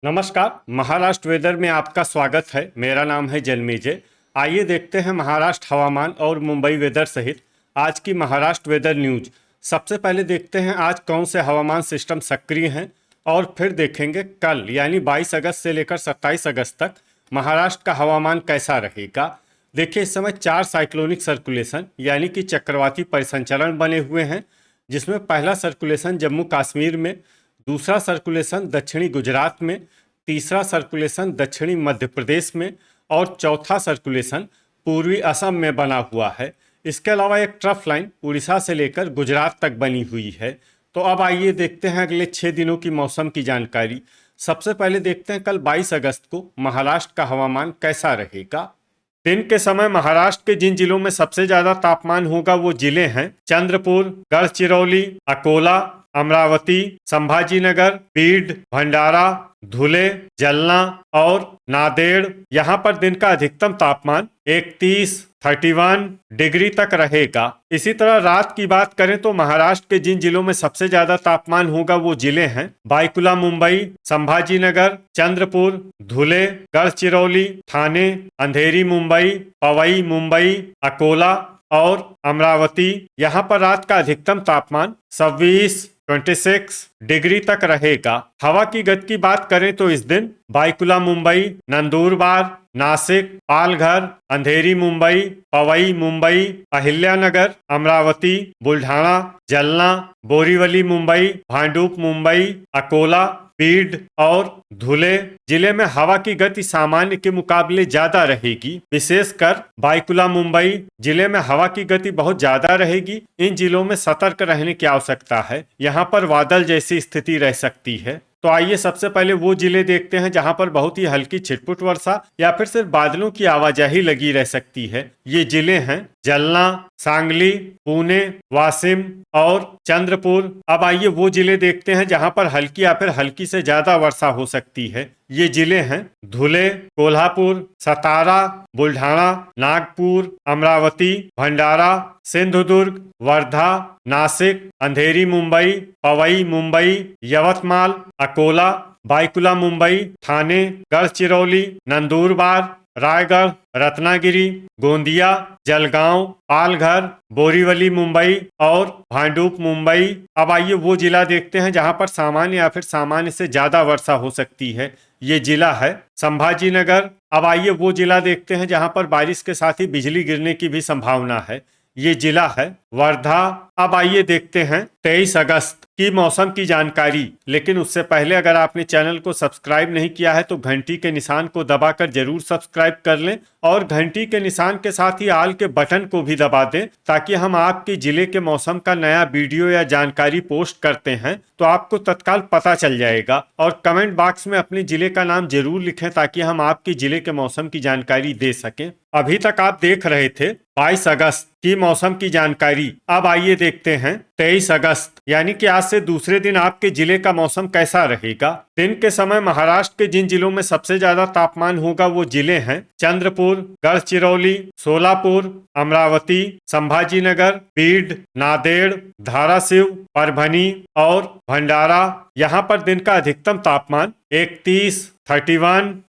नमस्कार। महाराष्ट्र वेदर में आपका स्वागत है। मेरा नाम है जन्मेजय। आइए देखते हैं महाराष्ट्र हवामान और मुंबई वेदर सहित आज की महाराष्ट्र वेदर न्यूज। सबसे पहले देखते हैं आज कौन से हवामान सिस्टम सक्रिय हैं और फिर देखेंगे कल यानी 22 अगस्त से लेकर 27 अगस्त तक महाराष्ट्र का हवामान कैसा रहेगा। देखिए, इस समय 4 साइक्लोनिक सर्कुलेशन यानी कि चक्रवाती परिसंचरण बने हुए हैं, जिसमें पहला सर्कुलेशन जम्मू कश्मीर में, दूसरा सर्कुलेशन दक्षिणी गुजरात में, तीसरा सर्कुलेशन दक्षिणी मध्य प्रदेश में और चौथा सर्कुलेशन पूर्वी असम में बना हुआ है। इसके अलावा एक ट्रफ लाइन उड़ीसा से लेकर गुजरात तक बनी हुई है। तो अब आइए देखते हैं अगले 6 दिनों की मौसम की जानकारी। सबसे पहले देखते हैं कल 22 अगस्त को महाराष्ट्र का हवामान कैसा रहेगा। दिन के समय महाराष्ट्र के जिन जिलों में सबसे ज्यादा तापमान होगा वो जिले हैं चंद्रपुर, गढ़चिरौली, अकोला, अमरावती, संभाजीनगर, बीड, भंडारा, धुले, जलना और नांदेड़। यहाँ पर दिन का अधिकतम तापमान 31, 31 डिग्री तक रहेगा। इसी तरह रात की बात करें तो महाराष्ट्र के जिन जिलों में सबसे ज्यादा तापमान होगा वो जिले हैं बायकुला मुंबई, संभाजीनगर, चंद्रपुर, धुले, गढ़चिरौली, ठाणे, अंधेरी मुंबई, पवई मुंबई, अकोला और अमरावती। यहाँ पर रात का अधिकतम तापमान 26 डिग्री तक रहेगा। हवा की गति की बात करें तो इस दिन बायकुला मुंबई, नंदुरबार, नासिक, पालघर, अंधेरी मुंबई, पवई मुंबई, अहिल्यानगर, अमरावती, बुल्ढाना, जलना, बोरीवली मुंबई, भांडुप मुंबई, अकोला, बीड और धुले जिले में हवा की गति सामान्य के मुकाबले ज्यादा रहेगी। विशेषकर बायकुला मुंबई जिले में हवा की गति बहुत ज्यादा रहेगी। इन जिलों में सतर्क रहने की आवश्यकता है। यहाँ पर बादल जैसी स्थिति रह सकती है। तो आइए सबसे पहले वो जिले देखते हैं जहां पर बहुत ही हल्की छिटपुट वर्षा या फिर सिर्फ बादलों की आवाजाही लगी रह सकती है। ये जिले हैं जलना, सांगली, पुणे, वाशिम और चंद्रपुर। अब आइए वो जिले देखते हैं जहां पर हल्की या फिर हल्की से ज्यादा वर्षा हो सकती है। ये जिले हैं धुले, कोल्हापुर, सतारा, बुल्ढाना, नागपुर, अमरावती, भंडारा, सिंधुदुर्ग, वर्धा, नासिक, अंधेरी मुंबई, पवई मुंबई, यवतमाल, अकोला, बायकुला मुंबई, ठाणे, गढ़चिरौली, नंदुरबार, रायगढ़, रत्नागिरी, गोंदिया, जलगांव, पालघर, बोरीवली मुंबई और भांडुप मुंबई। अब आइए वो जिला देखते हैं जहां पर सामान्य या फिर सामान्य से ज्यादा वर्षा हो सकती है। ये जिला है संभाजीनगर। अब आइए वो जिला देखते हैं जहां पर बारिश के साथ ही बिजली गिरने की भी संभावना है। ये जिला है वर्धा। अब आइए देखते हैं 23 अगस्त की मौसम की जानकारी। लेकिन उससे पहले अगर आपने चैनल को सब्सक्राइब नहीं किया है तो घंटी के निशान को दबाकर जरूर सब्सक्राइब कर लें और घंटी के निशान के साथ ही आल के बटन को भी दबा दें, ताकि हम आपके जिले के मौसम का नया वीडियो या जानकारी पोस्ट करते हैं तो आपको तत्काल पता चल जाएगा। और कमेंट बॉक्स में अपने जिले का नाम जरूर लिखें ताकि हम आपके जिले के मौसम की जानकारी दे सकें। अभी तक आप देख रहे थे 22 अगस्त की मौसम की जानकारी। अब आइए देखते हैं 23 अगस्त यानी कि आज से दूसरे दिन आपके जिले का मौसम कैसा रहेगा। दिन के समय महाराष्ट्र के जिन जिलों में सबसे ज्यादा तापमान होगा वो जिले हैं चंद्रपुर, गढ़चिरौली, सोलापुर, अमरावती, संभाजीनगर, बीड, नांदेड़, धाराशिव, परभनी और भंडारा। यहाँ पर दिन का अधिकतम तापमान 31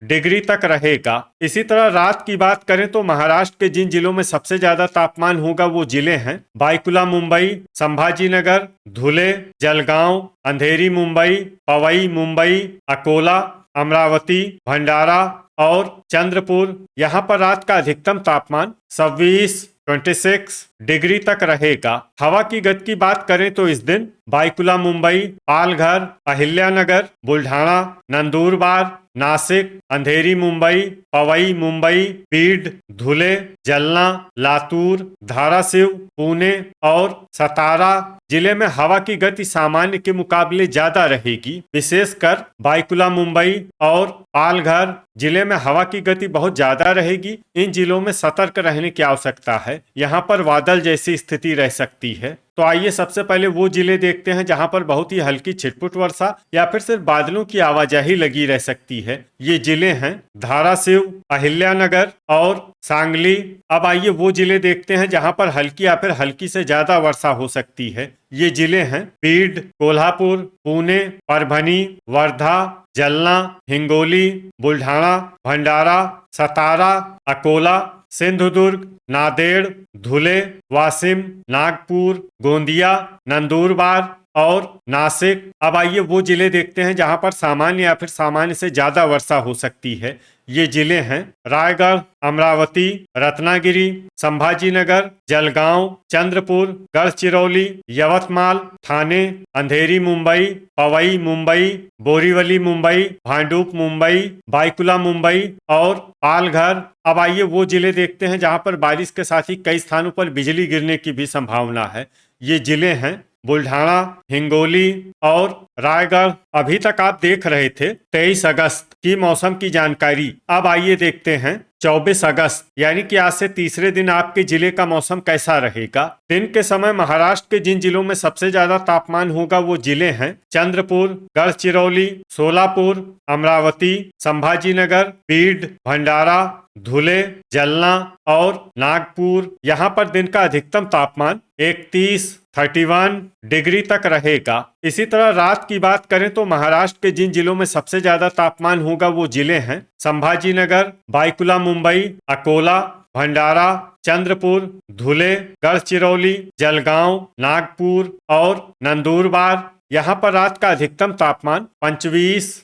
डिग्री तक रहेगा। इसी तरह रात की बात करें तो महाराष्ट्र के जिन जिलों में सबसे ज्यादा तापमान होगा वो जिले हैं बायकुला मुंबई, संभाजीनगर, धुले, जलगांव, अंधेरी मुंबई, पवई मुंबई, अकोला, अमरावती, भंडारा और चंद्रपुर। यहाँ पर रात का अधिकतम तापमान 26 डिग्री तक रहेगा। हवा की गति की बात करें तो इस दिन बायकुला मुंबई, पालघर, अहिल्यानगर, बुल्ढाना, नंदुरबार, नासिक, अंधेरी मुंबई, पवई मुंबई, बीड, धुले, जलना, लातूर, धाराशिव, पुणे और सतारा जिले में हवा की गति सामान्य के मुकाबले ज्यादा रहेगी। विशेषकर बायकुला मुंबई और पालघर जिले में हवा की गति बहुत ज्यादा रहेगी। इन जिलों में सतर्क रहने की आवश्यकता है। यहाँ पर बादल जैसी स्थिति रह सकती है। तो आइए सबसे पहले वो जिले देखते हैं जहां पर बहुत ही हल्की छिटपुट वर्षा या फिर सिर्फ बादलों की आवाजाही लगी रह सकती है। ये जिले हैं धाराशिव, अहिल्यानगर और सांगली। अब आइए वो जिले देखते हैं जहां पर हल्की या फिर हल्की से ज्यादा वर्षा हो सकती है। ये जिले हैं बीड, कोल्हापुर, पुणे, परभनी, वर्धा, जलना, हिंगोली, बुल्ढाना, भंडारा, सतारा, अकोला, सिंधुदुर्ग, नांदेड़, धुले, वाशिम, नागपुर, गोंदिया, नंदुरबार और नासिक। अब आइए वो जिले देखते हैं जहां पर सामान्य या फिर सामान्य से ज्यादा वर्षा हो सकती है। ये जिले हैं रायगढ़, अमरावती, रत्नागिरी, संभाजीनगर, जलगांव, चंद्रपुर, गढ़चिरौली, यवतमाल, ठाणे, अंधेरी मुंबई, पवई मुंबई, बोरीवली मुंबई, भांडुप मुंबई, बायकुला मुंबई और पालघर। अब आइए वो जिले देखते हैं जहां पर बारिश के साथ ही कई स्थानों पर बिजली गिरने की भी संभावना है। ये जिले हैं बुल्ढाना, हिंगोली और रायगढ़। अभी तक आप देख रहे थे 23 अगस्त की मौसम की जानकारी। अब आइए देखते हैं 24 अगस्त यानी कि आज से तीसरे दिन आपके जिले का मौसम कैसा रहेगा। दिन के समय महाराष्ट्र के जिन जिलों में सबसे ज्यादा तापमान होगा वो जिले हैं चंद्रपुर, गढ़चिरौली, सोलापुर, अमरावती, संभाजीनगर, बीड, भंडारा, धुले, जलना और नागपुर। यहाँ पर दिन का अधिकतम तापमान 31 डिग्री तक रहेगा। इसी तरह रात की बात करें तो महाराष्ट्र के जिन जिलों में सबसे ज्यादा तापमान होगा वो जिले हैं संभाजीनगर, बायकुला मुंबई, अकोला, भंडारा, चंद्रपुर, धुले, गढ़चिरौली, जलगांव, नागपुर और नंदुरबार। यहाँ पर रात का अधिकतम तापमान 25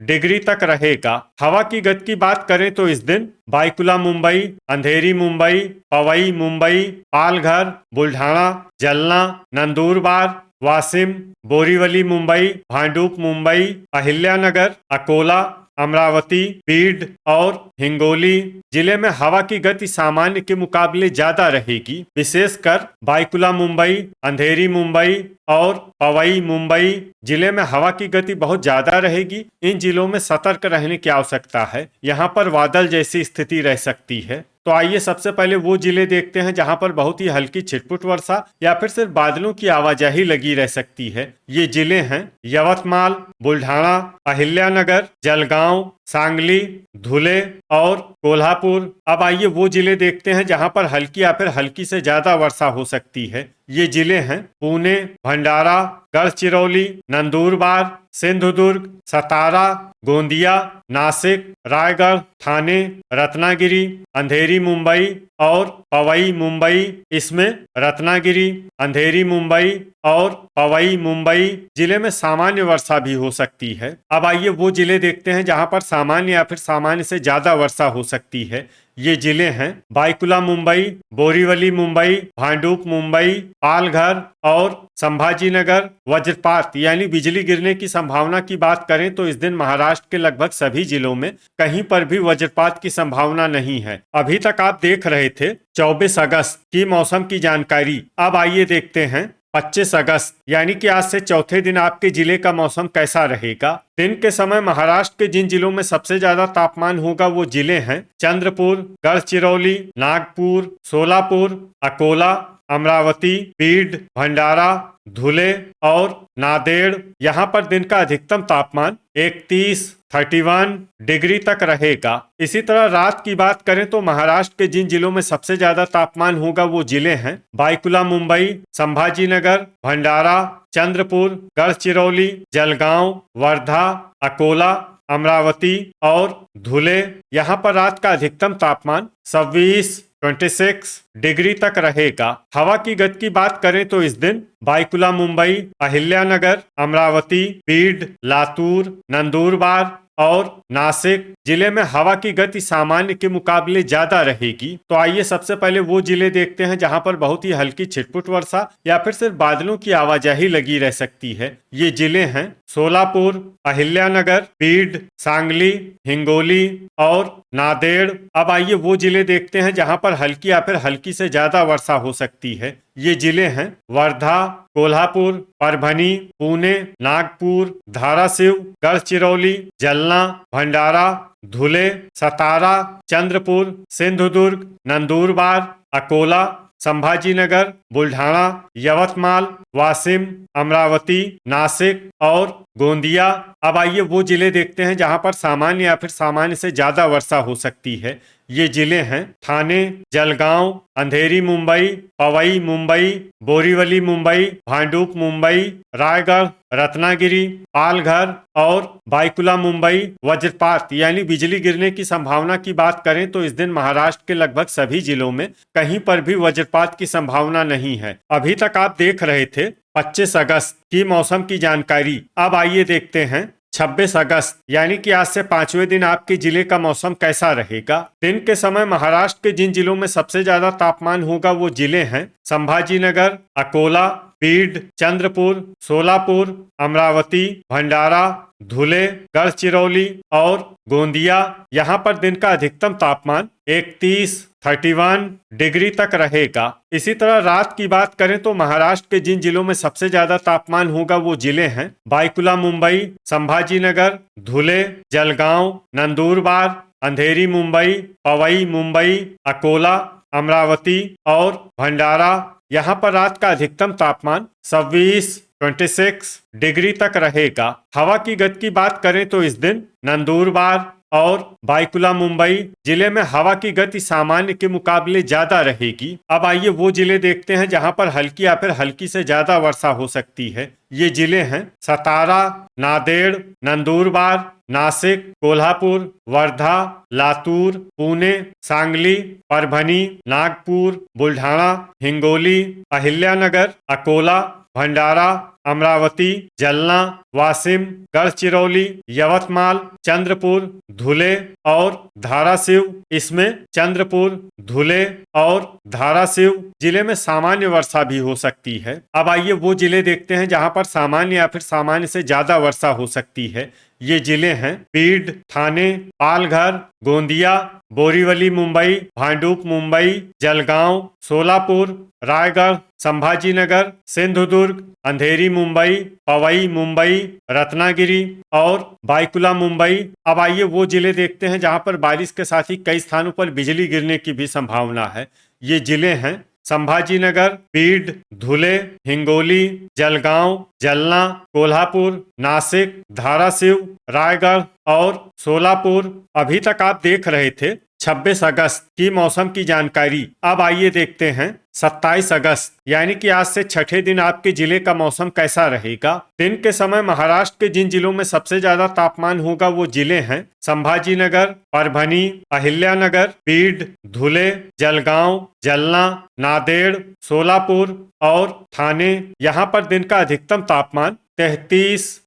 डिग्री तक रहेगा। हवा की गति की बात करें तो इस दिन बायकुला मुंबई, अंधेरी मुंबई, पवई मुंबई, पालघर, बुल्ढाना, जलना, नंदुरबार, वाशिम, बोरीवली मुंबई, भांडुप मुंबई, अहिल्यानगर, अकोला, अमरावती, बीड और हिंगोली जिले में हवा की गति सामान्य के मुकाबले ज्यादा रहेगी। विशेषकर बायकुला मुंबई, अंधेरी मुंबई और पवई मुंबई जिले में हवा की गति बहुत ज्यादा रहेगी। इन जिलों में सतर्क रहने की आवश्यकता है। यहाँ पर बादल जैसी स्थिति रह सकती है। तो आइए सबसे पहले वो जिले देखते हैं जहां पर बहुत ही हल्की छिटपुट वर्षा या फिर सिर्फ बादलों की आवाजाही लगी रह सकती है। ये जिले हैं यवतमाल, बुल्ढाना, अहिल्यानगर, जलगांव, सांगली, धुले और कोल्हापुर। अब आइए वो जिले देखते हैं जहां पर हल्की या फिर हल्की से ज्यादा वर्षा हो सकती है। ये जिले हैं पुणे, भंडारा, गढ़चिरौली, नंदुरबार, सिंधुदुर्ग, सतारा, गोंदिया, नासिक, रायगढ़, ठाणे, रत्नागिरी, अंधेरी मुंबई और पवई मुंबई। इसमें रत्नागिरी, अंधेरी मुंबई और पवई मुंबई जिले में सामान्य वर्षा भी हो सकती है। अब आइए वो जिले देखते हैं जहां पर सामान्य या फिर सामान्य से ज्यादा वर्षा हो सकती है। ये जिले हैं बायकुला मुंबई, बोरीवली मुंबई, भांडुप मुंबई, पालघर और संभाजीनगर। वज्रपात यानी बिजली गिरने की संभावना की बात करें तो इस दिन महाराष्ट्र के लगभग सभी जिलों में कहीं पर भी वज्रपात की संभावना नहीं है। अभी तक आप देख रहे थे 24 अगस्त की मौसम की जानकारी। अब आइए देखते हैं 25 अगस्त यानी कि आज से चौथे दिन आपके जिले का मौसम कैसा रहेगा। दिन के समय महाराष्ट्र के जिन जिलों में सबसे ज्यादा तापमान होगा वो जिले हैं चंद्रपुर, गढ़चिरौली, नागपुर, सोलापुर, अकोला, अमरावती, बीड, भंडारा, धुले और नांदेड़। यहाँ पर दिन का अधिकतम तापमान 31 डिग्री तक रहेगा। इसी तरह रात की बात करें तो महाराष्ट्र के जिन जिलों में सबसे ज्यादा तापमान होगा वो जिले हैं बायकुला मुंबई, संभाजीनगर, भंडारा, चंद्रपुर, गढ़चिरौली, जलगांव, वर्धा, अकोला, अमरावती और धुले। यहाँ पर रात का अधिकतम तापमान 26 डिग्री तक रहेगा। हवा की गति की बात करें तो इस दिन बायकुला मुंबई, अहिल्यानगर, अमरावती, बीड, लातूर, नंदुरबार और नासिक जिले में हवा की गति सामान्य के मुकाबले ज्यादा रहेगी। तो आइए सबसे पहले वो जिले देखते हैं जहां पर बहुत ही हल्की छिटपुट वर्षा या फिर सिर्फ बादलों की आवाजाही लगी रह सकती है। ये जिले हैं सोलापुर, अहिल्यानगर, बीड, सांगली, हिंगोली और नांदेड़। अब आइए वो जिले देखते हैं जहां पर हल्की या फिर हल्की से ज्यादा वर्षा हो सकती है। ये जिले हैं वर्धा, कोल्हापुर, परभनी, पुणे, नागपुर, धाराशिव, गढ़चिरौली, जलना, भंडारा, धुले, सतारा, चंद्रपुर, सिंधुदुर्ग, नंदुरबार, अकोला, संभाजीनगर, बुल्ढाना, यवतमाल, वाशिम, अमरावती, नासिक और गोंदिया। अब आइए वो जिले देखते हैं जहां पर सामान्य या फिर सामान्य से ज्यादा वर्षा हो सकती है। ये जिले हैं ठाणे, जलगांव, अंधेरी मुंबई, पवई मुंबई, बोरीवली मुंबई, भांडुप मुंबई, रायगढ़, रत्नागिरी, पालघर और बाईकुला मुंबई। वज्रपात यानी बिजली गिरने की संभावना की बात करें तो इस दिन महाराष्ट्र के लगभग सभी जिलों में कहीं पर भी वज्रपात की संभावना नहीं है। अभी तक आप देख रहे थे 25 अगस्त की मौसम की जानकारी। अब आइए देखते हैं 26 अगस्त यानी कि आज से 5वें दिन आपके जिले का मौसम कैसा रहेगा। दिन के समय महाराष्ट्र के जिन जिलों में सबसे ज्यादा तापमान होगा वो जिले हैं संभाजीनगर, अकोला, बीड, चंद्रपुर, सोलापुर, अमरावती, भंडारा, धुले, गढ़चिरौली और गोंदिया। यहाँ पर दिन का अधिकतम तापमान 31 डिग्री तक रहेगा। इसी तरह रात की बात करें तो महाराष्ट्र के जिन जिलों में सबसे ज्यादा तापमान होगा वो जिले हैं बाईकुला मुंबई, संभाजीनगर, धुले, जलगांव, नंदुरबार, अंधेरी मुंबई, पवई मुंबई, अकोला, अमरावती और भंडारा। यहाँ पर रात का अधिकतम तापमान 26 डिग्री तक रहेगा। हवा की गति की बात करें तो इस दिन नंदुरबार और बाईकुला मुंबई जिले में हवा की गति सामान्य के मुकाबले ज्यादा रहेगी। अब आइए वो जिले देखते हैं जहां पर हल्की या फिर हल्की से ज्यादा वर्षा हो सकती है। ये जिले हैं सतारा, नांदेड़, नंदुरबार, नासिक, कोल्हापुर, वर्धा, लातूर, पुणे, सांगली, परभनी, नागपुर, बुल्ढाना, हिंगोली, अहिल्यानगर, अकोला, भंडारा, अमरावती, जलना, वाशिम, गढ़चिरौली, यवतमाल, चंद्रपुर, धुले और धाराशिव। इसमें चंद्रपुर, धुले और धाराशिव जिले में सामान्य वर्षा भी हो सकती है। अब आइए वो जिले देखते हैं जहां पर सामान्य या फिर सामान्य से ज्यादा वर्षा हो सकती है। ये जिले हैं बीड, ठाणे, पालघर, गोंदिया, बोरीवली मुंबई, भांडुप मुंबई, जलगांव, सोलापुर, रायगढ़, संभाजीनगर, सिंधुदुर्ग, अंधेरी मुंबई, पवई मुंबई, रत्नागिरी और बाईकुला मुंबई। अब आइए वो जिले देखते हैं जहां पर बारिश के साथ ही कई स्थानों पर बिजली गिरने की भी संभावना है। ये जिले हैं संभाजीनगर, बीड, धुले, हिंगोली, जलगांव, जलना, कोल्हापुर, नासिक, धाराशिव, रायगढ़ और सोलापुर। अभी तक आप देख रहे थे 26 अगस्त की मौसम की जानकारी। अब आइए देखते हैं 27 अगस्त यानी कि आज से छठे दिन आपके जिले का मौसम कैसा रहेगा। दिन के समय महाराष्ट्र के जिन जिलों में सबसे ज्यादा तापमान होगा वो जिले हैं संभाजीनगर, परभनी, अहिल्यानगर, बीड, धुले, जलगांव, जलना, नांदेड़, सोलापुर और ठाणे। यहाँ पर दिन का अधिकतम तापमान 33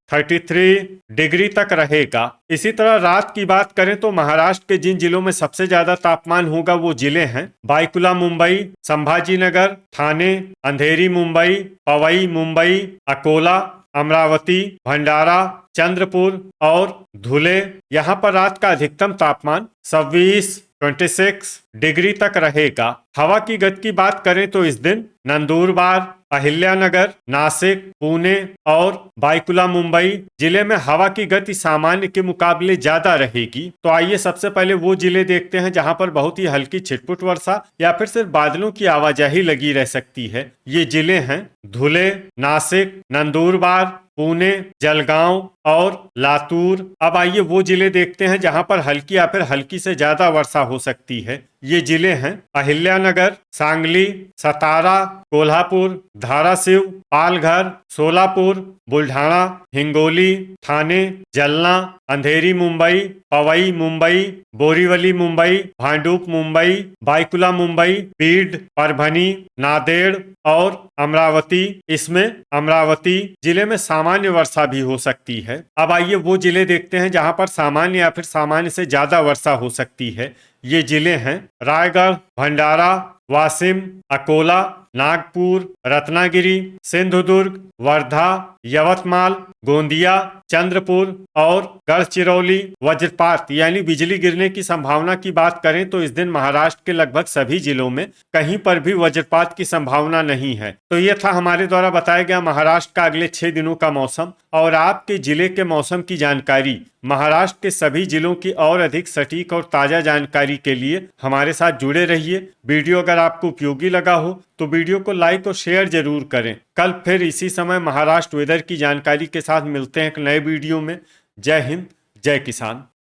डिग्री तक रहेगा। इसी तरह रात की बात करें तो महाराष्ट्र के जिन जिलों में सबसे ज्यादा तापमान होगा वो जिले हैं बाईकुला मुंबई, संभाजीनगर, ठाणे, अंधेरी मुंबई, पवई मुंबई, अकोला, अमरावती, भंडारा, चंद्रपुर और धुले। यहाँ पर रात का अधिकतम तापमान 26 डिग्री तक रहेगा। हवा की गति की बात करें तो इस दिन नंदुरबार, अहिल्यानगर, नासिक, पुणे और बाईकुला मुंबई जिले में हवा की गति सामान्य के मुकाबले ज्यादा रहेगी। तो आइए सबसे पहले वो जिले देखते हैं जहां पर बहुत ही हल्की छिटपुट वर्षा या फिर सिर्फ बादलों की आवाजाही लगी रह सकती है। ये जिले हैं धुले, नासिक, नंदुरबार, पुणे, जलगांव और लातूर। अब आइए वो जिले देखते हैं जहां पर हल्की या फिर हल्की से ज्यादा वर्षा हो सकती है। ये जिले हैं अहिल्यानगर, सांगली, सतारा, कोल्हापुर, धाराशिव, पालघर, सोलापुर, बुल्ढाना, हिंगोली, ठाणे, जलना, अंधेरी मुंबई, पवई मुंबई, बोरीवली मुंबई, भांडुप मुंबई, बाईकुला मुंबई, बीड, परभनी, नांदेड़ और अमरावती। इसमें अमरावती जिले में सामान्य वर्षा भी हो सकती है। अब आइए वो जिले देखते हैं जहां पर सामान्य या फिर सामान्य से ज्यादा वर्षा हो सकती है। ये जिले हैं रायगढ़, भंडारा, वाशिम, अकोला, नागपुर, रत्नागिरी, सिंधुदुर्ग, वर्धा, यवतमाल, गोंदिया, चंद्रपुर और गढ़चिरौली वज्रपात यानी बिजली गिरने की संभावना की बात करें तो इस दिन महाराष्ट्र के लगभग सभी जिलों में कहीं पर भी वज्रपात की संभावना नहीं है। तो ये था हमारे द्वारा बताया गया महाराष्ट्र का अगले 6 दिनों का मौसम। और आपके जिले के मौसम की जानकारी, महाराष्ट्र के सभी जिलों की और अधिक सटीक और ताजा जानकारी के लिए हमारे साथ जुड़े रहिए। वीडियो अगर आपको उपयोगी लगा हो तो वीडियो को लाइक और शेयर जरूर करें। कल फिर इसी समय महाराष्ट्र वेदर की जानकारी के साथ मिलते हैं एक नए वीडियो में। जय हिंद, जय किसान।